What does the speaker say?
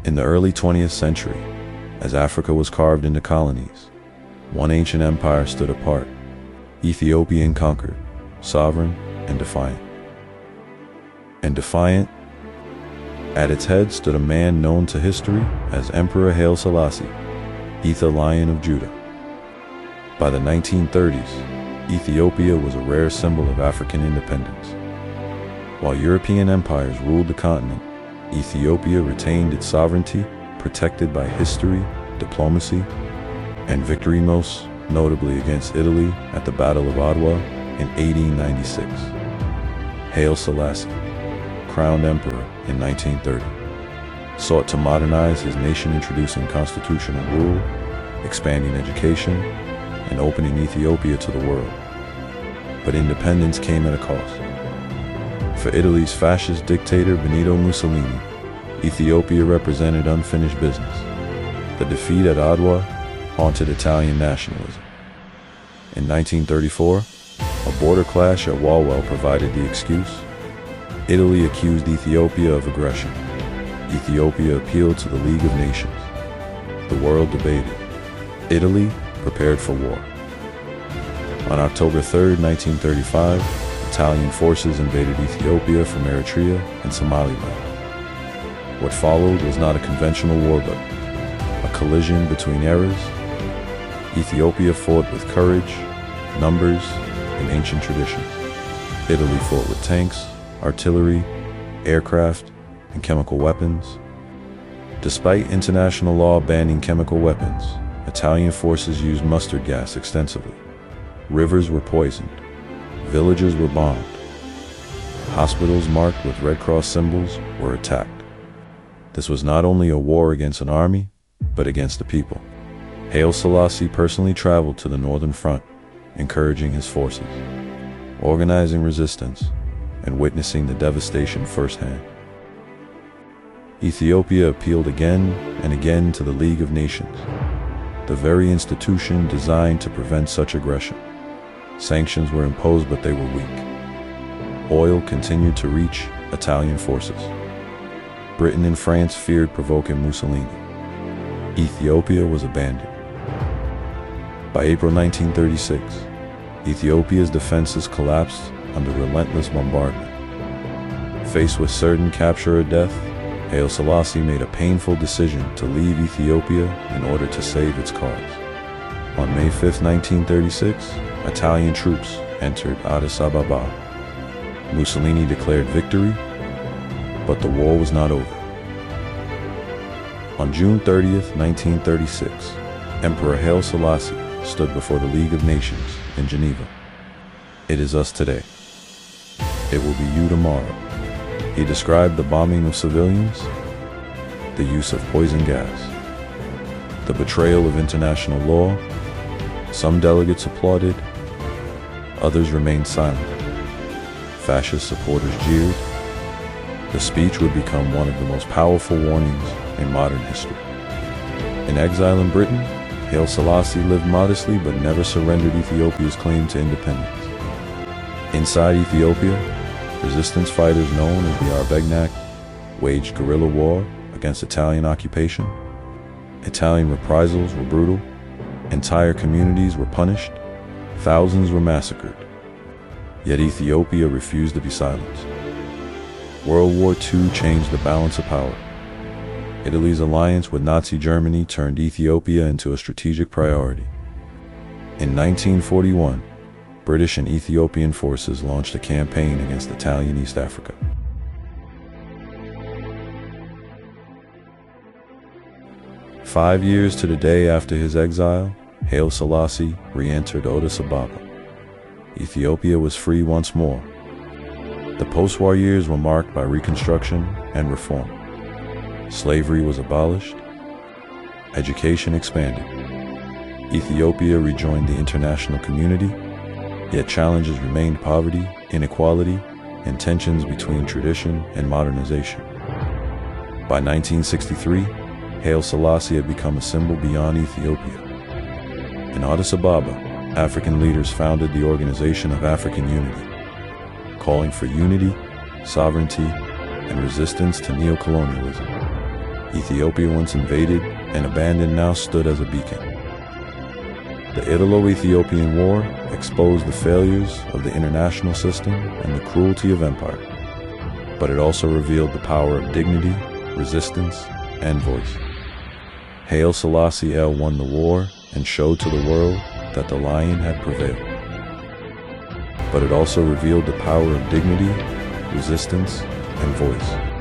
In the early 20th century, as Africa was carved into colonies, one ancient empire stood apart: Ethiopia conquered, sovereign, and defiant. At its head stood a man known to history as Emperor Haile Selassie, the Lion of Judah. By the 1930s, Ethiopia was a rare symbol of African independence. While European empires ruled the continent, Ethiopia retained its sovereignty, protected by history, diplomacy, and victory, most notably against Italy at the Battle of Adwa in 1896. Haile Selassie, crowned emperor in 1930, sought to modernize his nation, introducing constitutional rule, expanding education, and opening Ethiopia to the world. But independence came at a cost. For Italy's fascist dictator Benito Mussolini, Ethiopia represented unfinished business. The defeat at Adwa haunted Italian nationalism. In 1934, a border clash at Walwell provided the excuse. Italy accused Ethiopia of aggression. Ethiopia appealed to the League of Nations. The world debated. Italy prepared for war. On October 3, 1935, Italian forces invaded Ethiopia from Eritrea and Somaliland. What followed was not a conventional war, but a collision between eras. Ethiopia fought with courage, numbers, and ancient tradition. Italy fought with tanks, artillery, aircraft, and chemical weapons. Despite international law banning chemical weapons, Italian forces used mustard gas extensively. Rivers were poisoned. Villages were bombed. Hospitals marked with Red Cross symbols were attacked. This was not only a war against an army, but against the people. Haile Selassie personally traveled to the northern front, encouraging his forces, organizing resistance, and witnessing the devastation firsthand. Ethiopia appealed again and again to the League of Nations, the very institution designed to prevent such aggression. Sanctions were imposed, but they were weak. Oil continued to reach Italian forces. Britain and France feared provoking Mussolini. Ethiopia was abandoned. By April 1936, Ethiopia's defenses collapsed under relentless bombardment. Faced with certain capture or death, Haile Selassie made a painful decision to leave Ethiopia in order to save its cause. On May 5, 1936, Italian troops entered Addis Ababa. Mussolini declared victory, but the war was not over. On June 30, 1936, Emperor Haile Selassie stood before the League of Nations in Geneva. It is us today. It will be you tomorrow. He described the bombing of civilians, the use of poison gas, the betrayal of international law. Some delegates applauded, others remained silent. Fascist supporters jeered. The speech would become one of the most powerful warnings in modern history. In exile in Britain, Haile Selassie lived modestly but never surrendered Ethiopia's claim to independence. Inside Ethiopia, resistance fighters known as the Arbegnak waged guerrilla war against Italian occupation. Italian reprisals were brutal. Entire communities were punished. Thousands were massacred. Yet Ethiopia refused to be silenced. World War II changed the balance of power. Italy's alliance with Nazi Germany turned Ethiopia into a strategic priority. In 1941, British and Ethiopian forces launched a campaign against Italian East Africa. Five years to the day after his exile, Haile Selassie re-entered Addis Ababa. Ethiopia was free once more. The post-war years were marked by reconstruction and reform. Slavery was abolished. Education expanded. Ethiopia rejoined the international community, yet challenges remained: poverty, inequality, and tensions between tradition and modernization. By 1963, Haile Selassie had become a symbol beyond Ethiopia. In Addis Ababa, African leaders founded the Organization of African Unity, calling for unity, sovereignty, and resistance to neocolonialism. Ethiopia, once invaded and abandoned, now stood as a beacon. The Italo Ethiopian War exposed the failures of the international system and the cruelty of empire, but it also revealed the power of dignity, resistance, and voice. Haile Selassie I won the war and showed to the world that the lion had prevailed. But it also revealed the power of dignity, resistance, and voice.